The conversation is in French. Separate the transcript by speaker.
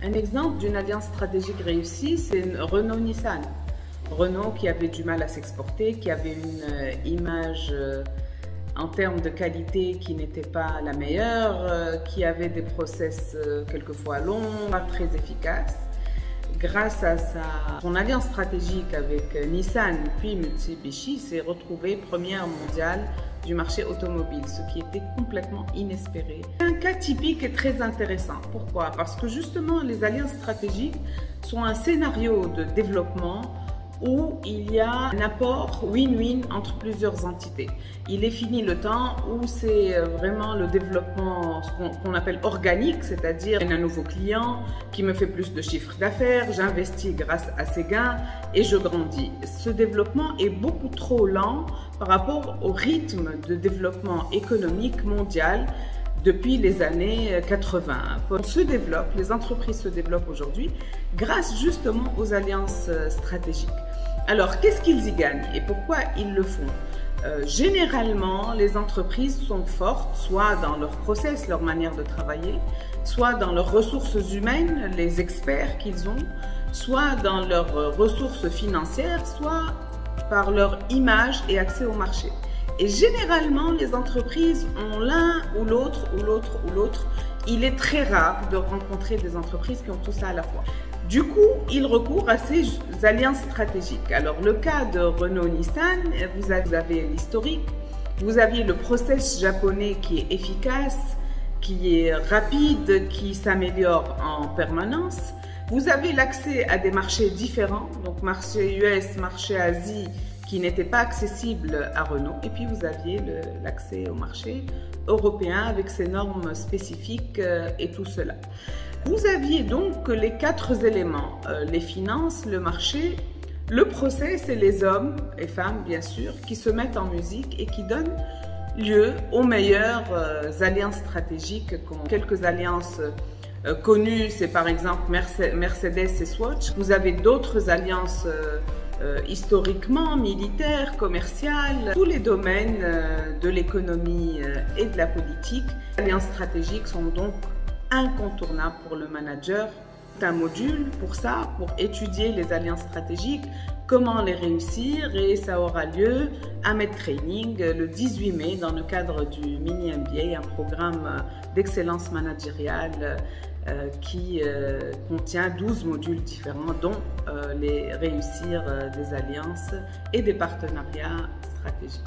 Speaker 1: Un exemple d'une alliance stratégique réussie, c'est Renault-Nissan. Renault qui avait du mal à s'exporter, qui avait une image en termes de qualité qui n'était pas la meilleure, qui avait des process quelquefois longs, pas très efficaces. Grâce à son alliance stratégique avec Nissan puis Mitsubishi, s'est retrouvée première mondiale du marché automobile, ce qui était complètement inespéré. Un cas typique et très intéressant. Pourquoi? Parce que justement, les alliances stratégiques sont un scénario de développement où il y a un apport win-win entre plusieurs entités. Il est fini le temps où c'est vraiment le développement qu'on appelle organique, c'est-à-dire un nouveau client qui me fait plus de chiffre d'affaires, j'investis grâce à ces gains et je grandis. Ce développement est beaucoup trop lent par rapport au rythme de développement économique mondial depuis les années 80. Les entreprises se développent aujourd'hui grâce justement aux alliances stratégiques. Alors, qu'est-ce qu'ils y gagnent et pourquoi ils le font? Généralement, les entreprises sont fortes, soit dans leur process, leur manière de travailler, soit dans leurs ressources humaines, les experts qu'ils ont, soit dans leurs ressources financières, soit par leur image et accès au marché. Et généralement, les entreprises ont l'un ou l'autre, ou l'autre, ou l'autre. Il est très rare de rencontrer des entreprises qui ont tout ça à la fois. Du coup, ils recourent à ces alliances stratégiques. Alors, le cas de Renault-Nissan, vous avez l'historique, vous aviez le process japonais qui est efficace, qui est rapide, qui s'améliore en permanence. Vous avez l'accès à des marchés différents, donc marché US, marché Asie, qui n'était pas accessible à Renault. Et puis vous aviez l'accès au marché européen avec ses normes spécifiques et tout cela. Vous aviez donc les 4 éléments, les finances, le marché, le process et les hommes et femmes bien sûr qui se mettent en musique et qui donnent lieu aux meilleures alliances stratégiques. Quelques alliances connues, c'est par exemple Mercedes et Swatch. Vous avez d'autres alliances historiquement, militaires, commerciales, tous les domaines de l'économie et de la politique. Les alliances stratégiques sont donc incontournables pour le manager. C'est un module pour ça, pour étudier les alliances stratégiques, comment les réussir, et ça aura lieu à Medtraining le 18 mai dans le cadre du Mini MBA, un programme d'excellence managériale qui contient 12 modules différents, dont les réussir des alliances et des partenariats stratégiques.